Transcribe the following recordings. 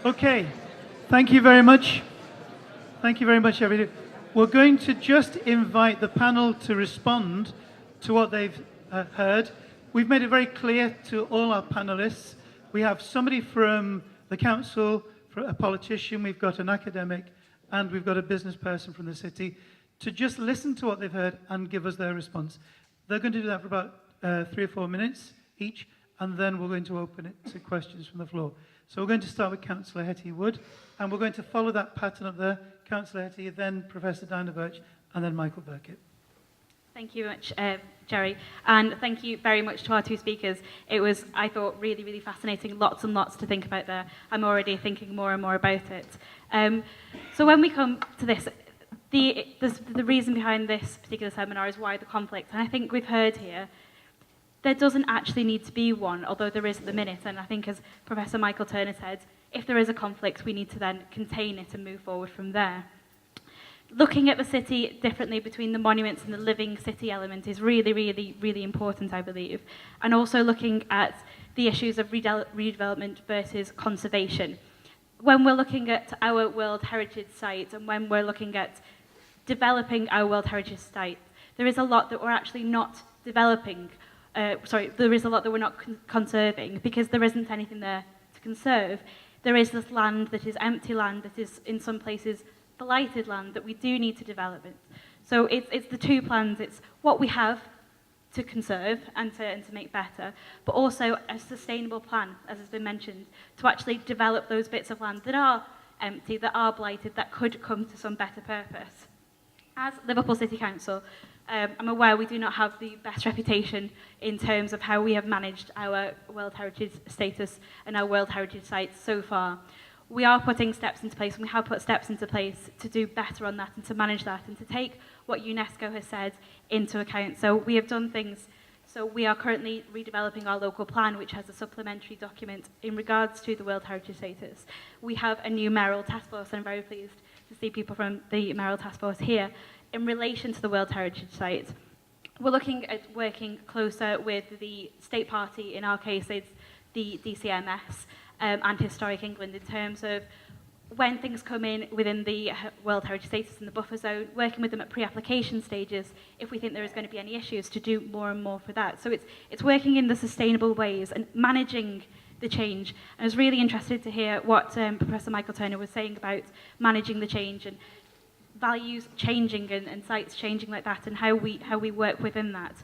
Okay, thank you very much. Thank you very much, everybody. We're going to just invite the panel to respond to what they've heard. We've made it very clear to all our panelists. We have somebody from the council, a politician, we've got an academic, and we've got a business person from the city to just listen to what they've heard and give us their response. They're going to do that for about 3 or 4 minutes each, and then we're going to open it to questions from the floor. So we're going to start with Councillor Hetty Wood, and we're going to follow that pattern up there. Councillor Hetty, then Professor Dinah Birch, and then Michael Burkitt. Thank you very much, Jerry, and thank you very much to our two speakers. It was, I thought, really, really fascinating, lots and lots to think about there. I'm already thinking more and more about it. So when we come to this, the reason behind this particular seminar is why the conflict, and I think we've heard here, there doesn't actually need to be one, although there is at the minute, and I think as Professor Michael Turner said, if there is a conflict, we need to then contain it and move forward from there. Looking at the city differently between the monuments and the living city element is really, really, really important, I believe. And also looking at the issues of redevelopment versus conservation. When we're looking at our World Heritage Site and when we're looking at developing our World Heritage Site, there is a lot that we're actually not developing. There is a lot that we're not conserving because there isn't anything there to conserve. There is this land that is empty land, that is in some places blighted land that we do need to develop it. So it's the two plans. It's what we have to conserve and to make better, but also a sustainable plan, as has been mentioned, to actually develop those bits of land that are empty, that are blighted, that could come to some better purpose. As Liverpool City Council, I'm aware we do not have the best reputation in terms of how we have managed our World Heritage status and our World Heritage sites so far. We are putting steps into place, and we have put steps into place to do better on that and to manage that and to take what UNESCO has said into account. So we have done things. So we are currently redeveloping our local plan, which has a supplementary document in regards to the World Heritage status. We have a new mayoral task force, and I'm very pleased to see people from the mayoral task force here in relation to the World Heritage site. We're looking at working closer with the state party, in our case it's the DCMS, and Historic England in terms of when things come in within the World Heritage status in the buffer zone, working with them at pre-application stages if we think there is going to be any issues to do more and more for that. So it's working in the sustainable ways and managing the change. I was really interested to hear what Professor Michael Turner was saying about managing the change and values changing and sites changing like that and how we work within that.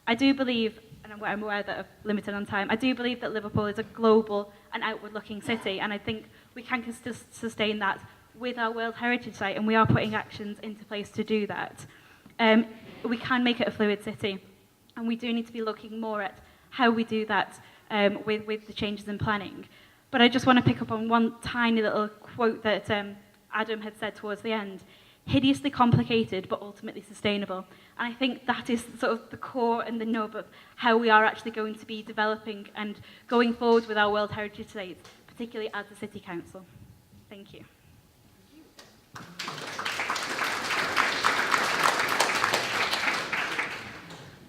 I do believe, and I'm aware that I'm limited on time, I do believe that Liverpool is a global and outward-looking city, and I think we can sustain that with our World Heritage Site, and we are putting actions into place to do that. We can make it a fluid city, and we do need to be looking more at how we do that with the changes in planning. But I just want to pick up on one tiny little quote that Adam had said towards the end. Hideously complicated, but ultimately sustainable. And I think that is sort of the core and the nub of how we are actually going to be developing and going forward with our World Heritage Sites, particularly as a City Council. Thank you.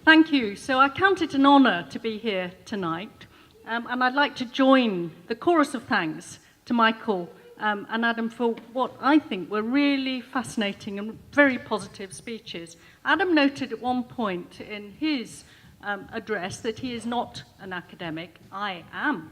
Thank you. So I count it an honour to be here tonight, and I'd like to join the chorus of thanks to Michael and Adam for what I think were really fascinating and very positive speeches. Adam noted at one point in his address that he is not an academic. I am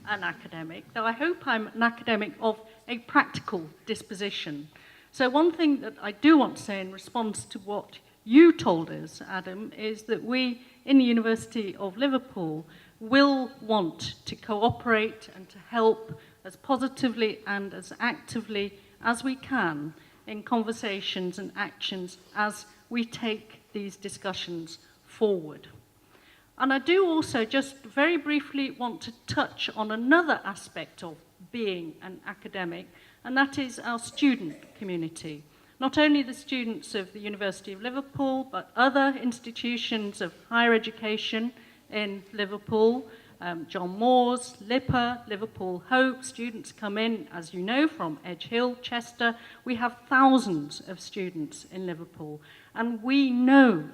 an academic, though I hope I'm an academic of a practical disposition. So one thing that I do want to say in response to what you told us, Adam, is that we in the University of Liverpool will want to cooperate and to help as positively and as actively as we can in conversations and actions as we take these discussions forward. And I do also just very briefly want to touch on another aspect of being an academic, and that is our student community. Not only the students of the University of Liverpool, but other institutions of higher education in Liverpool, John Moores, LIPA, Liverpool Hope. Students come in, as you know, from Edge Hill, Chester. We have thousands of students in Liverpool, and we know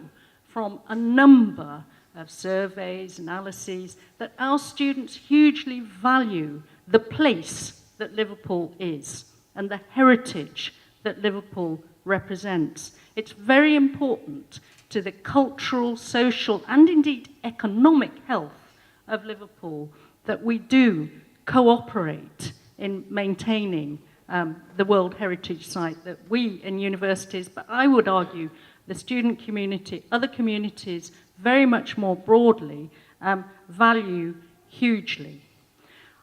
from a number of surveys, analyses, that our students hugely value the place that Liverpool is and the heritage that Liverpool represents. It's very important to the cultural, social, and indeed economic health of Liverpool that we do cooperate in maintaining the World Heritage Site that we in universities, but I would argue the student community, other communities very much more broadly, value hugely.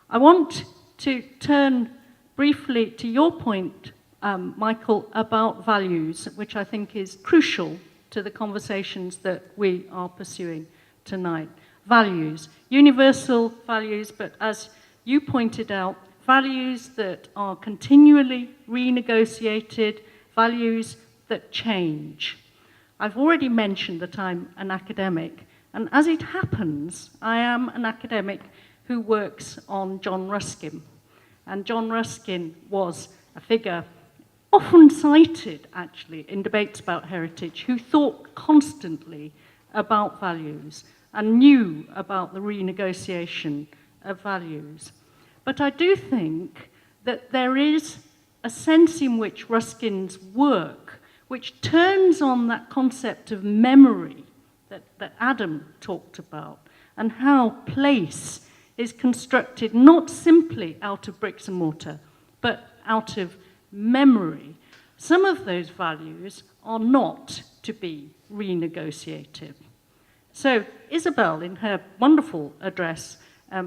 I want to turn briefly to your point, Michael, about values, which I think is crucial to the conversations that we are pursuing tonight. Values, universal values, but as you pointed out, values that are continually renegotiated, values that change. I've already mentioned that I'm an academic, and as it happens, I am an academic who works on John Ruskin. And John Ruskin was a figure often cited, actually, in debates about heritage, who thought constantly about values and knew about the renegotiation of values. But I do think that there is a sense in which Ruskin's work, which turns on that concept of memory that Adam talked about, and how place is constructed not simply out of bricks and mortar, but out of memory. Some of those values are not to be renegotiated. So Isabel, in her wonderful address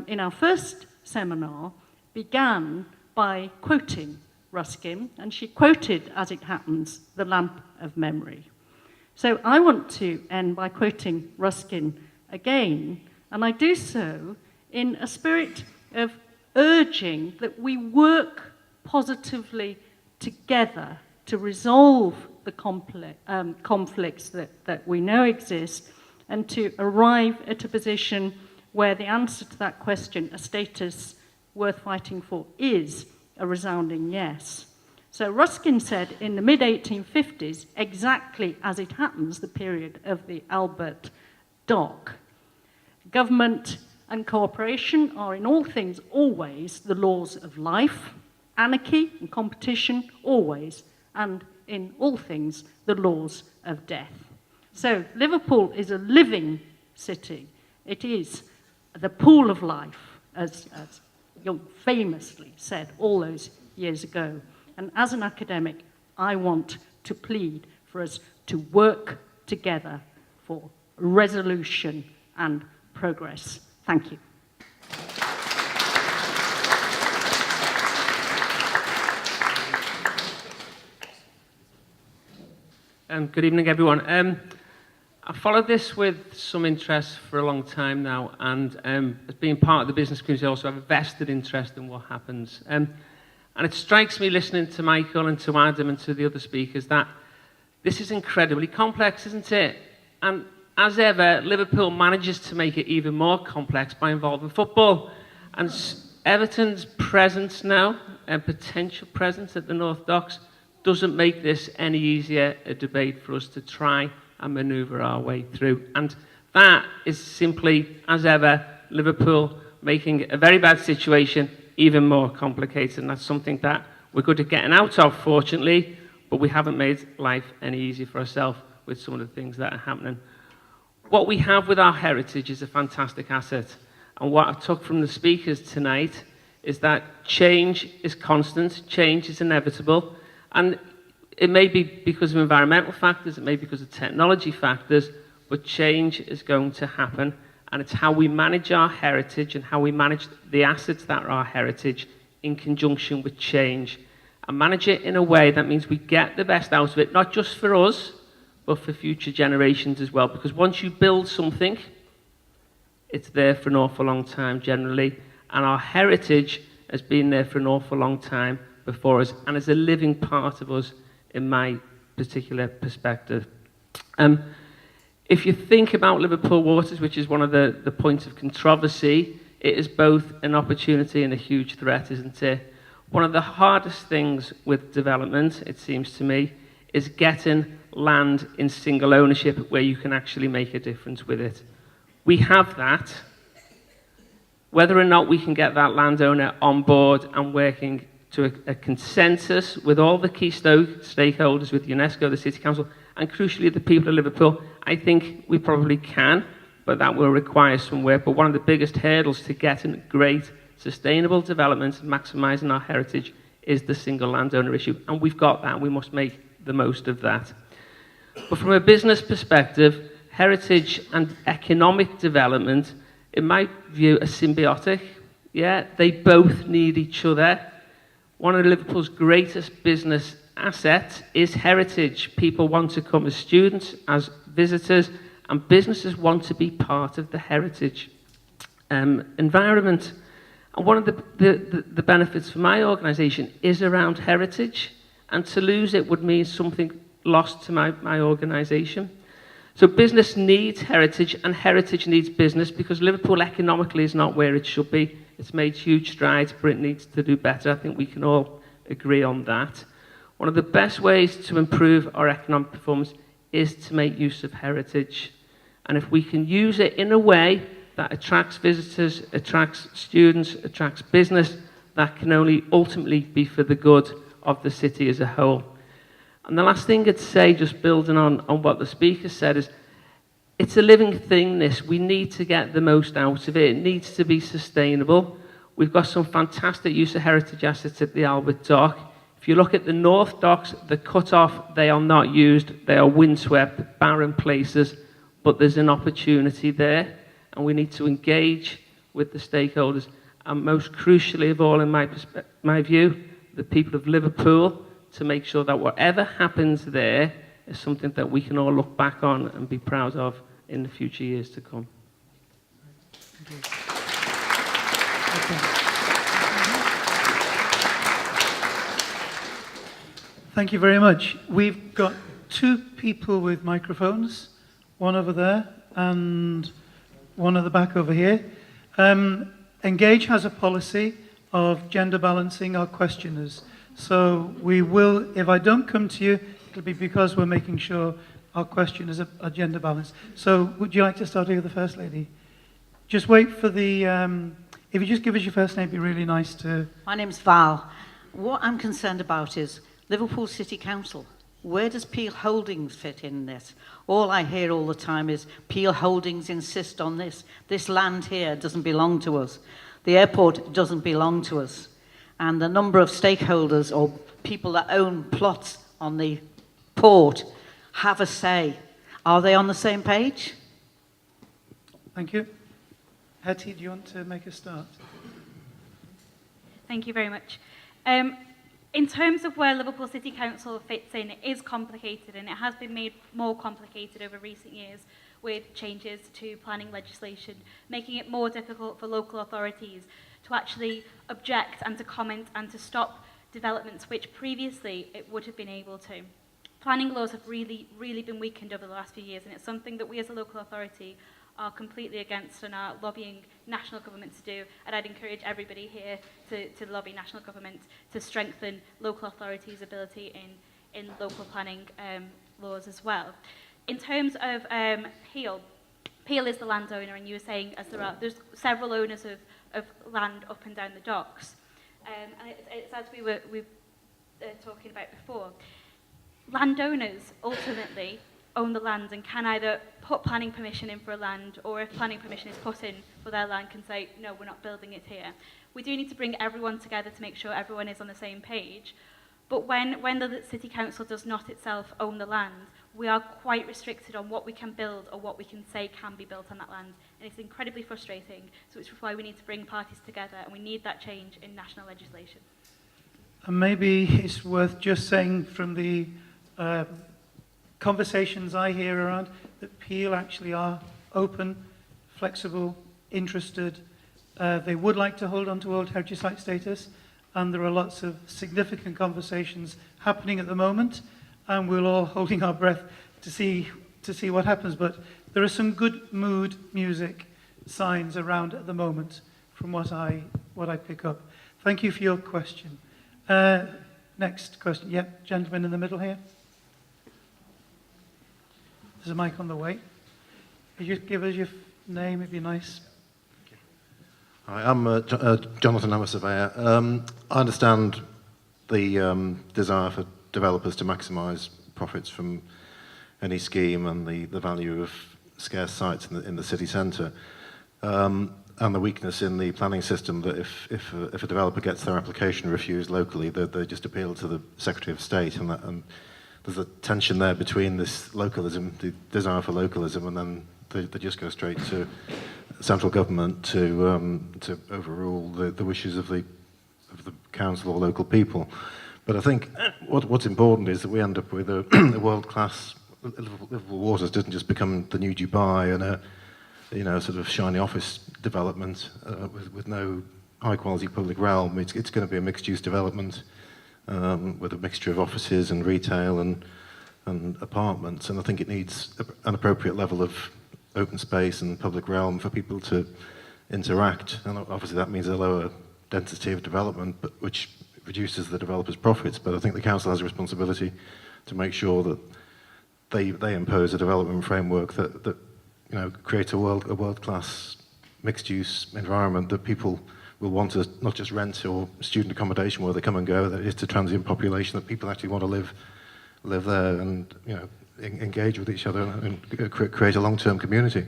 in our first seminar, began by quoting Ruskin, and she quoted, as it happens, the lamp of memory. So I want to end by quoting Ruskin again, and I do so in a spirit of urging that we work positively together to resolve the conflicts that we know exist, and to arrive at a position where the answer to that question, a status worth fighting for, is a resounding yes. So Ruskin said in the mid-1850s, exactly as it happens, the period of the Albert Dock, government and cooperation are in all things always the laws of life, anarchy and competition always, and in all things the laws of death. So Liverpool is a living city. It is the pool of life, as Young famously said all those years ago. And as an academic, I want to plead for us to work together for resolution and progress. Thank you. Good evening, everyone. I've followed this with some interest for a long time now, and as being part of the business community, I also have a vested interest in what happens. And it strikes me, listening to Michael and to Adam and to the other speakers, that this is incredibly complex, isn't it? And as ever, Liverpool manages to make it even more complex by involving football. And Everton's presence now, and potential presence at the North Docks, doesn't make this any easier a debate for us to try and manoeuvre our way through. And that is simply, as ever, Liverpool making a very bad situation even more complicated. And that's something that we're good at getting out of, fortunately, but we haven't made life any easier for ourselves with some of the things that are happening. What we have with our heritage is a fantastic asset. And what I took from the speakers tonight is that change is constant, change is inevitable, and it may be because of environmental factors, it may be because of technology factors, but change is going to happen, and it's how we manage our heritage and how we manage the assets that are our heritage in conjunction with change, and manage it in a way that means we get the best out of it, not just for us, but for future generations as well. Because once you build something, it's there for an awful long time generally, and our heritage has been there for an awful long time before us, and is a living part of us in my particular perspective. If you think about Liverpool Waters, which is one of the points of controversy, it is both an opportunity and a huge threat, isn't it? One of the hardest things with development, it seems to me, is getting land in single ownership where you can actually make a difference with it. We have that. Whether or not we can get that landowner on board and working to a consensus with all the key stakeholders, with UNESCO, the City Council, and crucially the people of Liverpool, I think we probably can, but that will require some work. But one of the biggest hurdles to getting great sustainable development and maximising our heritage is the single landowner issue. And we've got that, and we must make the most of that. But from a business perspective, heritage and economic development, in my view, are symbiotic. Yeah, they both need each other. One of Liverpool's greatest business assets is heritage. People want to come as students, as visitors, and businesses want to be part of the heritage environment. And one of the benefits for my organisation is around heritage, and to lose it would mean something lost to my organisation. So business needs heritage, and heritage needs business, because Liverpool economically is not where it should be. It's made huge strides, but it needs to do better. I think we can all agree on that. One of the best ways to improve our economic performance is to make use of heritage. And if we can use it in a way that attracts visitors, attracts students, attracts business, that can only ultimately be for the good of the city as a whole. And the last thing I'd say, just building on what the speaker said, is it's a living thing, this. We need to get the most out of it. It needs to be sustainable. We've got some fantastic use of heritage assets at the Albert Dock. If you look at the North Docks, the cut-off, they are not used. They are windswept, barren places, but there's an opportunity there, and we need to engage with the stakeholders. And most crucially of all, in my view, the people of Liverpool, to make sure that whatever happens there is something that we can all look back on and be proud of in the future years to come. Thank you very much. We've got two people with microphones, one over there and one at the back over here. Engage has a policy of gender balancing our questioners. So we will, if I don't come to you, it'll be because we're making sure our questioners are gender balanced. So would you like to start here with the First Lady? Just wait for the, if you just give us your first name, it'd be really nice to... My name's Val. What I'm concerned about is Liverpool City Council. Where does Peel Holdings fit in this? All I hear all the time is Peel Holdings insist on this. This land here doesn't belong to us. The airport doesn't belong to us. And the number of stakeholders or people that own plots on the port have a say. Are they on the same page? Thank you. Hetty, do you want to make a start? Thank you very much. In terms of where Liverpool City Council fits in, it is complicated, and it has been made more complicated over recent years with changes to planning legislation, making it more difficult for local authorities to actually object and to comment and to stop developments which previously it would have been able to. Planning laws have really been weakened over the last few years, and it's something that we as a local authority are completely against and are lobbying national government to do. And I'd encourage everybody here to lobby national government to strengthen local authorities' ability in local planning laws as well. In terms of Peel is the landowner, and you were saying there's several owners of land up and down the docks. And it's as we were talking about before. Landowners ultimately own the land and can either put planning permission in for a land, or if planning permission is put in for their land, can say, no, we're not building it here. We do need to bring everyone together to make sure everyone is on the same page. But when the City Council does not itself own the land, we are quite restricted on what we can build or what we can say can be built on that land. And it's incredibly frustrating. So it's why we need to bring parties together, and we need that change in national legislation. And maybe it's worth just saying from the conversations I hear around that Peel actually are open, flexible, interested. They would like to hold on to World Heritage Site status, and there are lots of significant conversations happening at the moment, and we're all holding our breath to see what happens. But there are some good mood music signs around at the moment from what I pick up. Thank you for your question. Next question. Yep, gentleman in the middle here. There's a mic on the way. Could you give us your name? It'd be nice. Hi, I'm Jonathan, I'm a surveyor. I understand the desire for developers to maximise profits from any scheme and the value of scarce sites in the city centre, and the weakness in the planning system that if a developer gets their application refused locally, they just appeal to the Secretary of State, and there's a tension there between this localism, the desire for localism, and then they just go straight to central government to overrule the wishes of the council or local people. But I think what's important is that we end up with a world-class. Liverpool Waters doesn't just become the new Dubai and a sort of shiny office development with no high-quality public realm. It's going to be a mixed-use development with a mixture of offices and retail and apartments. And I think it needs an appropriate level of open space and public realm for people to interact. And obviously that means a lower density of development, but which reduces the developers' profits. But I think the council has a responsibility to make sure that they impose a development framework that creates a world-class mixed-use environment that people will want to not just rent or student accommodation where they come and go. That it's a transient population, that people actually want to live there and engage with each other and create a long-term community.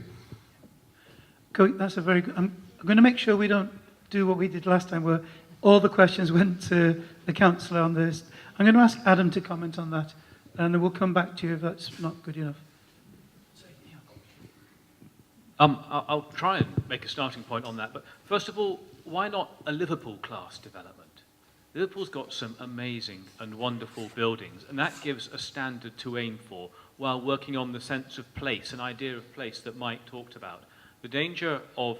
That's a very good. I'm going to make sure we don't do what we did last time, where all the questions went to the councillor on this. I'm going to ask Adam to comment on that, and then we'll come back to you if that's not good enough. I'll try and make a starting point on that, but first of all, why not a Liverpool-class development? Liverpool's got some amazing and wonderful buildings, and that gives a standard to aim for while working on the sense of place, an idea of place that Mike talked about. The danger of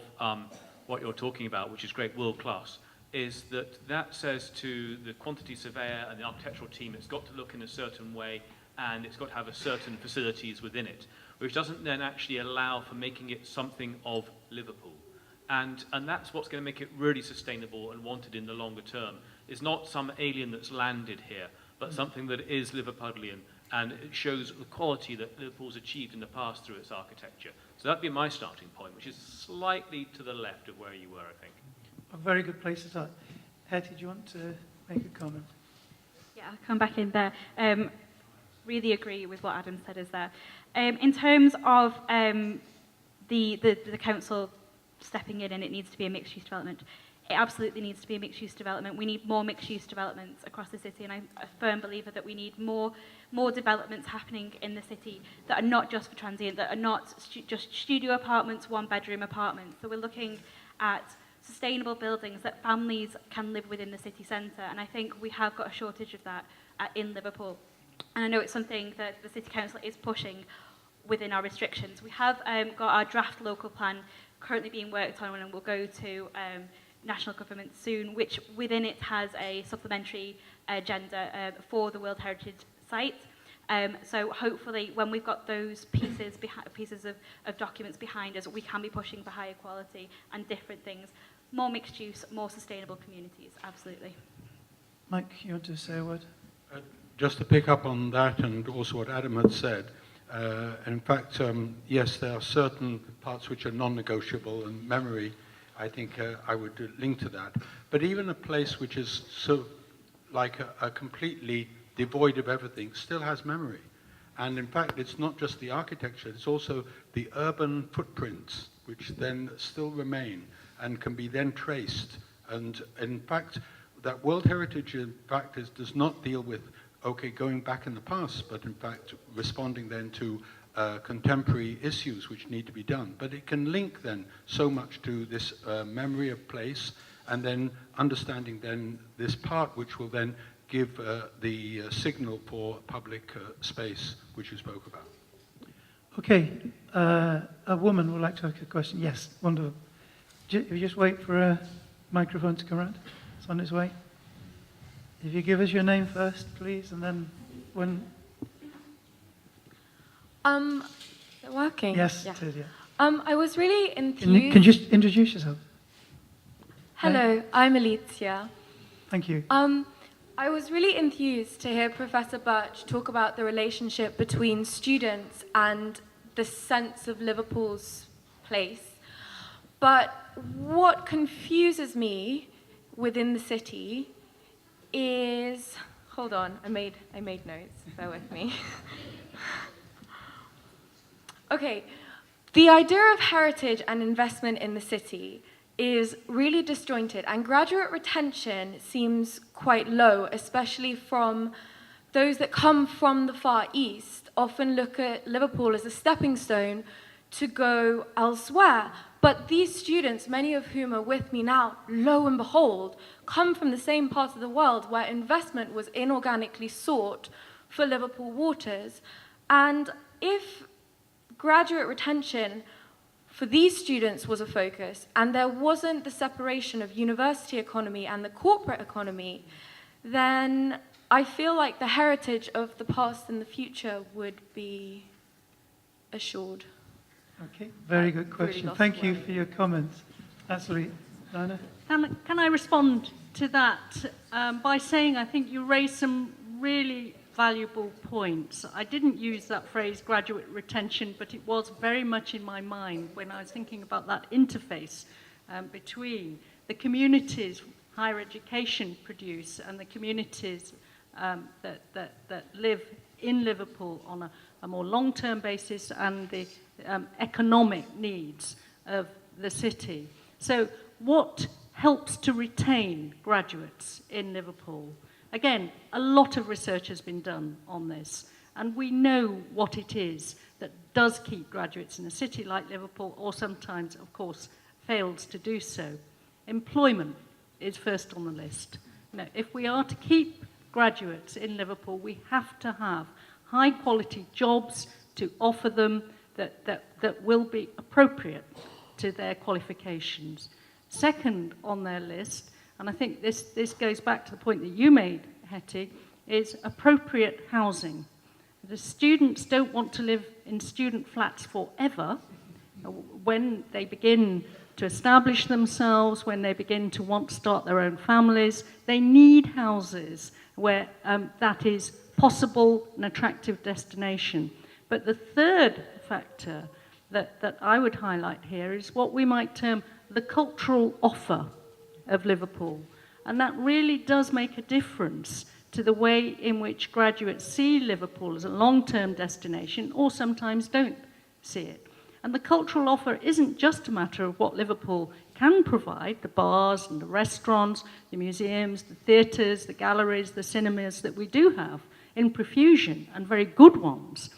what you're talking about, which is great world-class, is that says to the quantity surveyor and the architectural team it's got to look in a certain way and it's got to have a certain facilities within it, which doesn't then actually allow for making it something of Liverpool. And that's what's going to make it really sustainable and wanted in the longer term, is not some alien that's landed here, but something that is Liverpudlian, and it shows the quality that Liverpool's achieved in the past through its architecture. So that'd be my starting point, which is slightly to the left of where you were, I think. A very good place to start. Hetty, do you want to make a comment? Yeah, I'll come back in there. Really agree with what Adam said is there. In terms of the council stepping in and it needs to be a mixed-use development, it absolutely needs to be a mixed-use development. We need more mixed-use developments across the city, and I'm a firm believer that we need more developments happening in the city that are not just for transient, that are not just studio apartments, one-bedroom apartments. So we're looking at sustainable buildings that families can live within the city centre, and I think we have got a shortage of that in Liverpool. And I know it's something that the City Council is pushing within our restrictions. We have got our draft local plan currently being worked on and will go to national government soon, which within it has a supplementary agenda for the World Heritage Site. So hopefully when we've got those pieces of documents behind us, we can be pushing for higher quality and different things. More mixed use, more sustainable communities, absolutely. Mike, you want to say a word? Just to pick up on that and also what Adam had said, in fact, yes, there are certain parts which are non-negotiable, and memory, I think I would link to that. But even a place which is sort of like a completely devoid of everything still has memory. And in fact, it's not just the architecture, it's also the urban footprints which then still remain and can be then traced. And in fact, that World Heritage, in fact, does not deal with going back in the past, but in fact responding then to contemporary issues which need to be done. But it can link then so much to this memory of place, and then understanding then this part which will then give the signal for public space which you spoke about. Okay, a woman would like to ask a question. Yes, wonderful. If you just wait for a microphone to come around, it's on its way. If you give us your name first, please, and then when... Is it working? Yes, yeah. it is, yeah. I was really enthused... Can you just introduce yourself? Hello, I'm Alicia. Thank you. I was really enthused to hear Professor Birch talk about the relationship between students and the sense of Liverpool's place. But what confuses me within the city is, hold on, I made notes, bear with me. Okay, the idea of heritage and investment in the city is really disjointed, and graduate retention seems quite low, especially from those that come from the Far East, often look at Liverpool as a stepping stone to go elsewhere. But these students, many of whom are with me now, lo and behold, come from the same part of the world where investment was inorganically sought for Liverpool waters. And if graduate retention for these students was a focus, and there wasn't the separation of university economy and the corporate economy, then I feel like the heritage of the past and the future would be assured. Okay, very good question. lost Thank you my- for your comments. Absolutely. Diana? Can I respond to that by saying I think you raised some really valuable points. I didn't use that phrase graduate retention, but it was very much in my mind when I was thinking about that interface between the communities higher education produce and the communities that live in Liverpool on a more long-term basis and the economic needs of the city. So what helps to retain graduates in Liverpool? Again, a lot of research has been done on this, and we know what it is that does keep graduates in a city like Liverpool, or sometimes, of course, fails to do so. Employment is first on the list. Now, if we are to keep graduates in Liverpool, we have to have high-quality jobs to offer them that will be appropriate to their qualifications. Second on their list, and I think this goes back to the point that you made, Hetty, is appropriate housing. The students don't want to live in student flats forever. When they begin to establish themselves, when they begin to want to start their own families, they need houses where that is possible, an attractive destination. But the third factor that I would highlight here is what we might term the cultural offer of Liverpool. And that really does make a difference to the way in which graduates see Liverpool as a long-term destination, or sometimes don't see it. And the cultural offer isn't just a matter of what Liverpool can provide, the bars and the restaurants, the museums, the theatres, the galleries, the cinemas that we do have in profusion, and very good ones.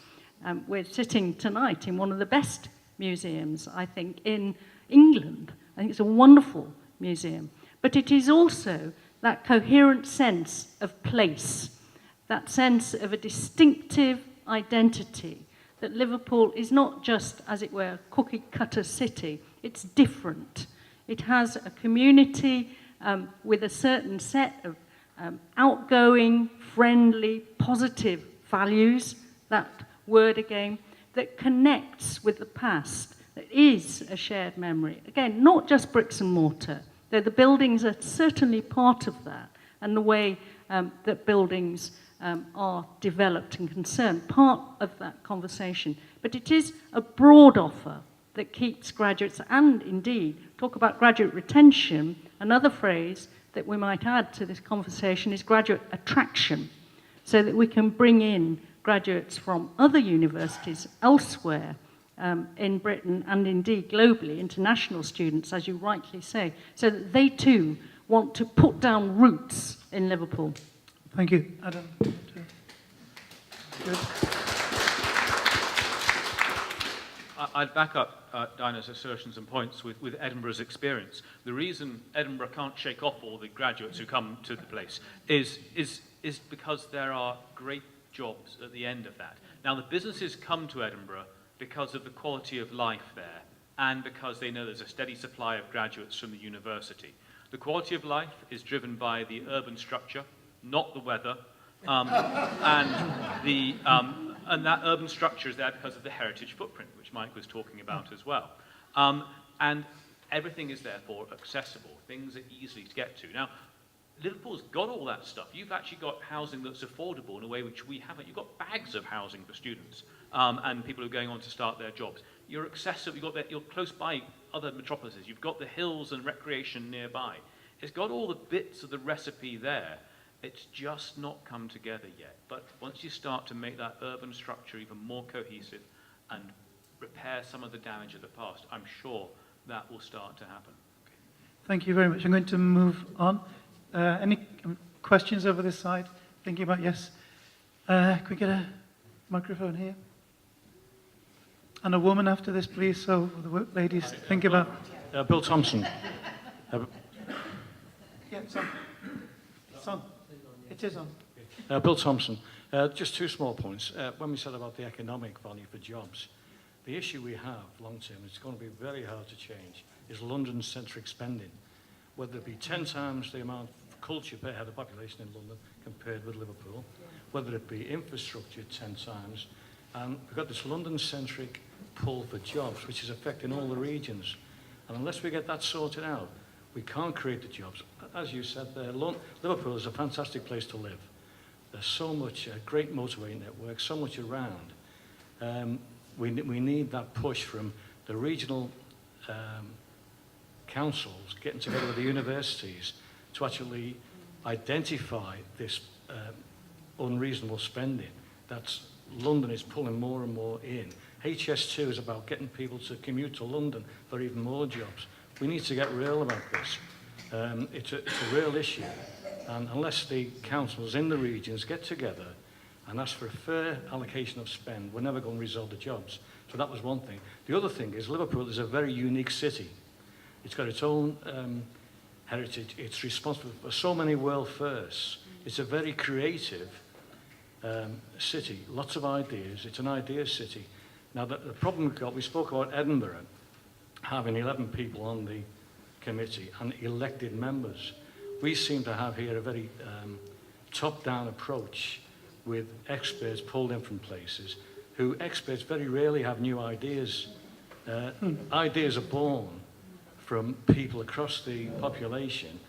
We're sitting tonight in one of the best museums, I think, in England. I think it's a wonderful museum. But it is also that coherent sense of place, that sense of a distinctive identity, that Liverpool is not just, as it were, a cookie-cutter city. It's different. It has a community with a certain set of outgoing, friendly, positive values, that word again, that connects with the past, that is a shared memory. Again, not just bricks and mortar, though the buildings are certainly part of that, and the way that buildings are developed and concerned, part of that conversation. But it is a broad offer that keeps graduates, and indeed, talk about graduate retention, another phrase that we might add to this conversation is graduate attraction, so that we can bring in graduates from other universities elsewhere in Britain and indeed globally, international students, as you rightly say, so that they too want to put down roots in Liverpool. Thank you. Adam. Good. I'd back up Dinah's assertions and points with Edinburgh's experience. The reason Edinburgh can't shake off all the graduates who come to the place is because there are great jobs at the end of that. Now, the businesses come to Edinburgh because of the quality of life there and because they know there's a steady supply of graduates from the university. The quality of life is driven by the urban structure, not the weather, and that urban structure is there because of the heritage footprint, which Mike was talking about as well. And everything is therefore accessible. Things are easy to get to. Now, Liverpool's got all that stuff. You've actually got housing that's affordable in a way which we haven't. You've got bags of housing for students and people who are going on to start their jobs. You're accessible. You're close by other metropolises. You've got the hills and recreation nearby. It's got all the bits of the recipe there. It's just not come together yet. But once you start to make that urban structure even more cohesive and repair some of the damage of the past, I'm sure that will start to happen. Thank you very much. I'm going to move on. Any questions over this side? Thinking about yes. Can we get a microphone here? And a woman after this, please, so the ladies think about... Bill Thompson. Yeah, it's on. It's on. It is on. Bill Thompson. Just two small points. When we said about the economic value for jobs, the issue we have long term, it's going to be very hard to change, is London-centric spending. Whether it be 10 times the amount of culture per head of population in London compared with Liverpool, whether it be infrastructure 10 times, and we've got this London-centric pull for jobs, which is affecting all the regions. And unless we get that sorted out, we can't create the jobs. As you said there, Liverpool is a fantastic place to live. There's so much great motorway network, so much around. We need that push from the regional councils getting together with the universities to actually identify this unreasonable spending that London is pulling more and more in. HS2 is about getting people to commute to London for even more jobs. We need to get real about this. It's a real issue. And unless the councils in the regions get together and ask for a fair allocation of spend, we're never going to resolve the jobs. So that was one thing. The other thing is Liverpool is a very unique city. It's got its own heritage. It's responsible for so many world firsts. It's a very creative city, lots of ideas. It's an idea city. Now, the problem we've got, we spoke about Edinburgh having 11 people on the committee and elected members. We seem to have here a very top-down approach with experts pulled in from places who experts very rarely have new ideas. Ideas are born from people across the population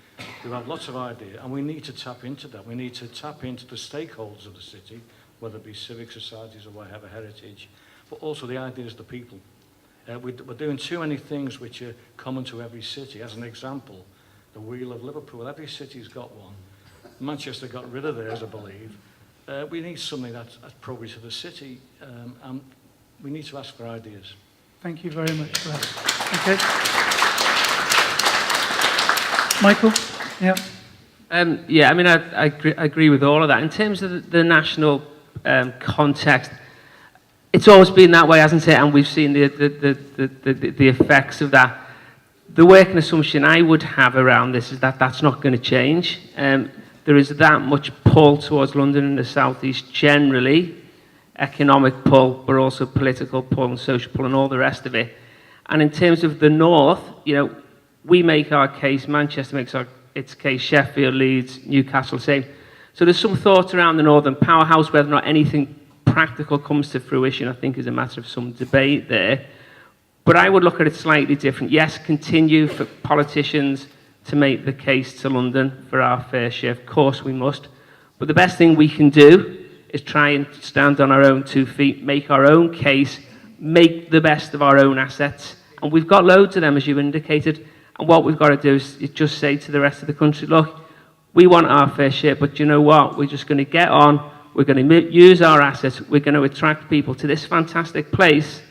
who have lots of ideas, and we need to tap into that. We need to tap into the stakeholders of the city, whether it be civic societies or whatever, heritage, but also the ideas of the people. We're doing too many things which are common to every city. As an example, the Wheel of Liverpool. Every city's got one. Manchester got rid of theirs, I believe. We need something that's appropriate to the city, and we need to ask for ideas. Thank you very much for that. Okay. Michael? Yeah. Yeah, I mean, I agree with all of that. In terms of the national context, it's always been that way, hasn't it? And we've seen the effects of that. The working assumption I would have around this is that that's not going to change. There is that much pull towards London and the South East generally, economic pull, but also political pull and social pull and all the rest of it. And in terms of the North, you know, we make our case, Manchester makes its case, Sheffield, Leeds, Newcastle, same. So there's some thought around the Northern powerhouse, whether or not anything practical comes to fruition, I think is a matter of some debate there. But I would look at it slightly different. Yes, continue for politicians to make the case to London for our fair share. Of course we must. But the best thing we can do is try and stand on our own 2 feet, make our own case, make the best of our own assets. And we've got loads of them, as you indicated. And what we've got to do is just say to the rest of the country, look, we want our fair share, but you know what? We're just going to get on. We're going to use our assets. We're going to attract people to this fantastic place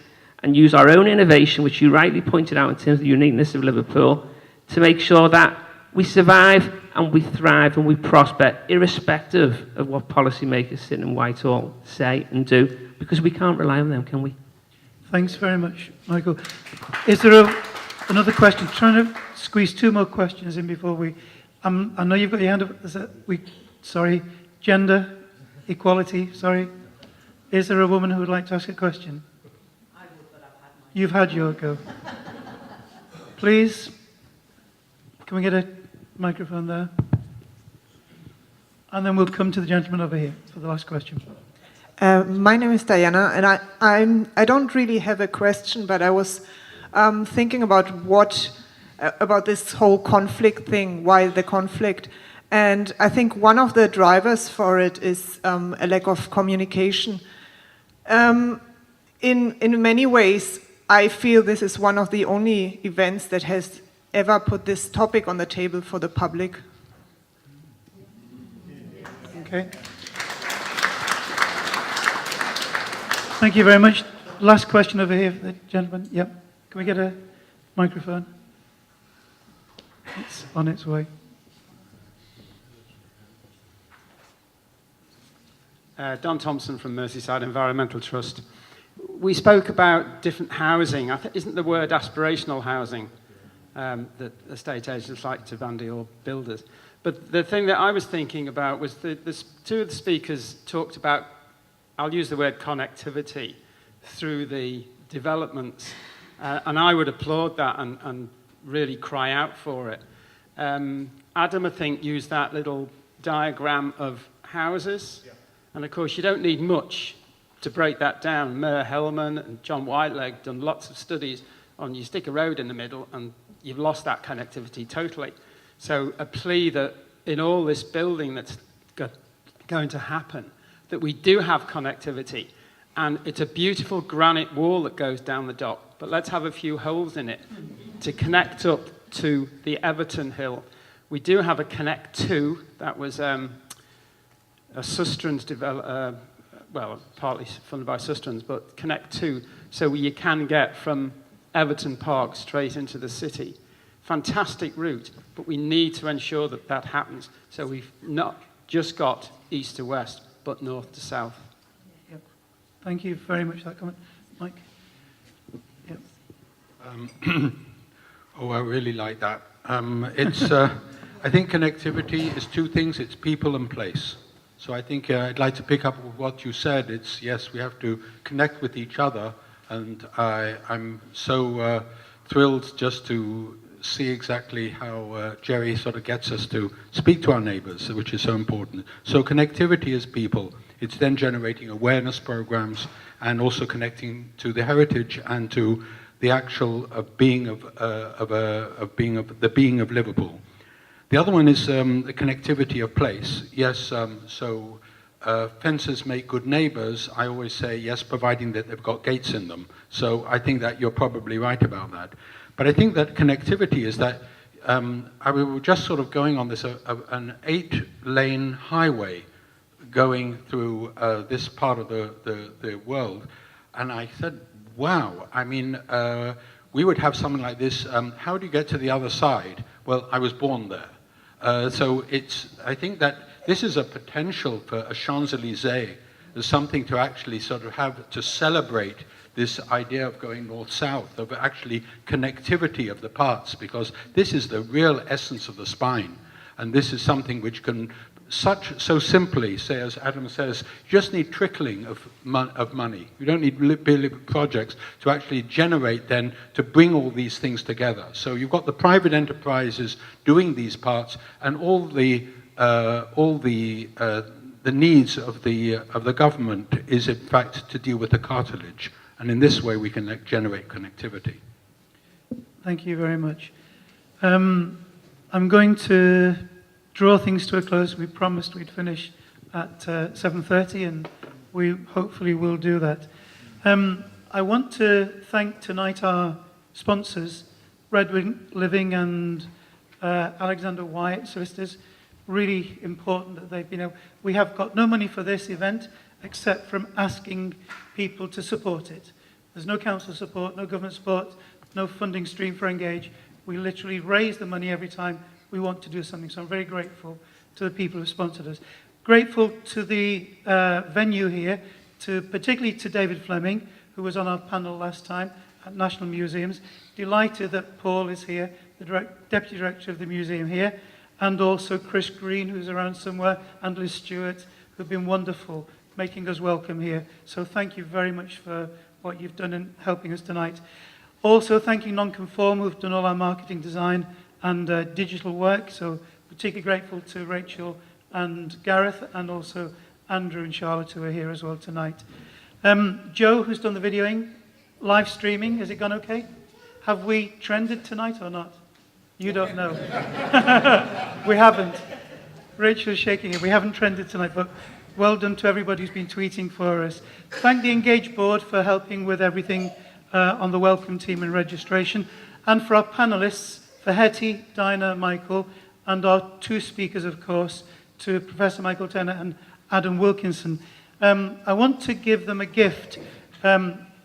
and use our own innovation, which you rightly pointed out in terms of the uniqueness of Liverpool, to make sure that we survive and we thrive and we prosper, irrespective of what policymakers sitting in Whitehall say and do, because we can't rely on them, can we? Thanks very much, Michael. Is there another question? Trying to squeeze 2 more questions in before we... I know you've got your hand up. Sorry, gender equality, sorry. Is there a woman who would like to ask a question? I would, but I've had mine. You've had your go. Please, can we get a microphone there? And then we'll come to the gentleman over here for the last question. My name is Diana, and I don't really have a question, but I was thinking about about this whole conflict thing, why the conflict. And I think one of the drivers for it is a lack of communication. In many ways, I feel this is one of the only events that has ever put this topic on the table for the public. Okay. Thank you very much. Last question over here for the gentleman. Yep. Can we get a microphone? It's on its way. Don Thompson from Merseyside Environmental Trust. We spoke about different housing. Isn't the word aspirational housing that estate agents like to bandy, or builders? But the thing that I was thinking about was two of the speakers talked about, I'll use the word connectivity, through the developments. And I would applaud that and really cry out for it. Adam, I think, used that little diagram of houses. Yeah. And of course, you don't need much to break that down. Mer Hellman and John Whiteleg done lots of studies on you stick a road in the middle and you've lost that connectivity totally. So a plea that in all this building that's going to happen, that we do have connectivity. And it's a beautiful granite wall that goes down the dock, but let's have a few holes in it to connect up to the Everton Hill. We do have a Connect 2, that was a Sustrans well, partly funded by Sustrans, but Connect 2, so you can get from Everton Park straight into the city. Fantastic route, but we need to ensure that that happens. So we've not just got east to west, but north to south. Yep. Thank you very much for that comment. Mike? Yep. Oh, I really like that. I think connectivity is two things. It's people and place. So I think I'd like to pick up with what you said. It's, yes, we have to connect with each other. And I'm so thrilled just to see exactly how Jerry sort of gets us to speak to our neighbors, which is so important. So connectivity is people. It's then generating awareness programs and also connecting to the heritage and to the actual being of Liverpool. The other one is the connectivity of place. Yes, fences make good neighbors. I always say yes, providing that they've got gates in them. So I think that you're probably right about that. But I think that connectivity is that we were just sort of going on this an 8-lane highway going through this part of the world, and I said, wow, I mean, we would have something like this. How do you get to the other side? Well, I was born there. So I think that this is a potential for a Champs-Élysées. There's something to actually sort of have to celebrate this idea of going north-south, of actually connectivity of the parts, because this is the real essence of the spine. And this is something which can so simply, say, as Adam says, you just need trickling of money. You don't need big projects to actually generate then to bring all these things together. So you've got the private enterprises doing these parts, and all the needs of the government is in fact to deal with the cartilage, and in this way we can generate connectivity. Thank you very much. I'm going to draw things to a close. We promised we'd finish at 7:30, and we hopefully will do that. I want to thank tonight our sponsors, Redwood Living and Alexander Wyatt Solicitors. Really important that they've been able. We have got no money for this event except from asking people to support it. There's no council support, no government support, no funding stream for Engage. We literally raise the money every time we want to do something. So I'm very grateful to the people who sponsored us. Grateful to the venue here, particularly to David Fleming, who was on our panel last time at National Museums. Delighted that Paul is here, the Deputy Director of the museum here, and also Chris Green, who's around somewhere, and Liz Stewart, who've been wonderful, making us welcome here. So thank you very much for what you've done in helping us tonight. Also thanking Nonconform, who've done all our marketing design and digital work, so particularly grateful to Rachel and Gareth, and also Andrew and Charlotte, who are here as well tonight. Joe, who's done the videoing, live streaming, has it gone okay? Have we trended tonight or not? You don't know. We haven't. Rachel's shaking it. We haven't trended tonight, but well done to everybody who's been tweeting for us. Thank the Engage board for helping with everything on the welcome team and registration. And for our panellists, for Hetty, Dinah, Michael, and our two speakers, of course, to Professor Michael Turner and Adam Wilkinson. I want to give them a gift.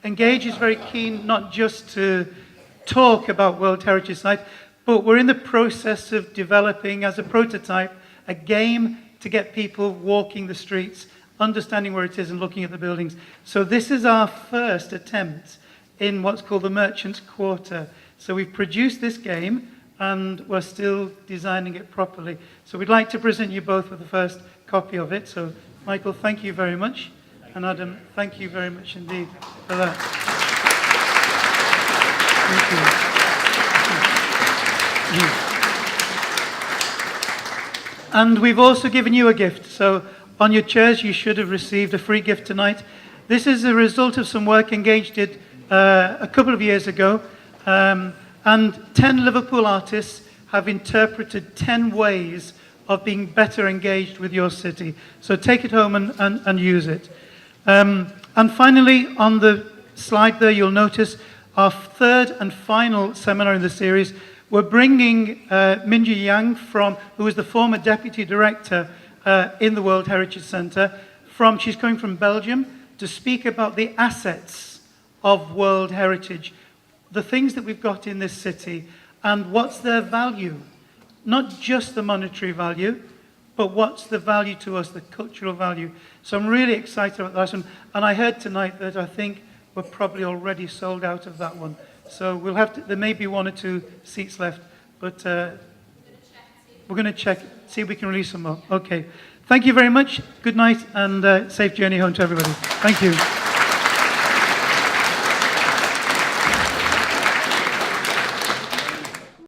Engage is very keen not just to talk about World Heritage Site, but we're in the process of developing, as a prototype, a game to get people walking the streets, understanding where it is and looking at the buildings. So this is our first attempt in what's called the Merchants Quarter. So we've produced this game and we're still designing it properly. So we'd like to present you both with the first copy of it. So Michael, thank you very much. And Adam, thank you very much indeed for that. Thank you. And we've also given you a gift. So on your chairs, you should have received a free gift tonight. This is a result of some work Engage did a couple of years ago. And 10 Liverpool artists have interpreted 10 ways of being better engaged with your city. So take it home and use it. And finally, on the slide there, you'll notice our third and final seminar in the series. We're bringing Minji Yang, who is the former deputy director in the World Heritage Centre. She's coming from Belgium to speak about the assets of World Heritage, the things that we've got in this city, and what's their value. Not just the monetary value, but what's the value to us, the cultural value. So I'm really excited about that one. And I heard tonight that I think we're probably already sold out of that one. So we'll have to, there may be 1 or 2 seats left, but we're going to check, see if we can release some more. Okay. Thank you very much. Good night and safe journey home to everybody. Thank you.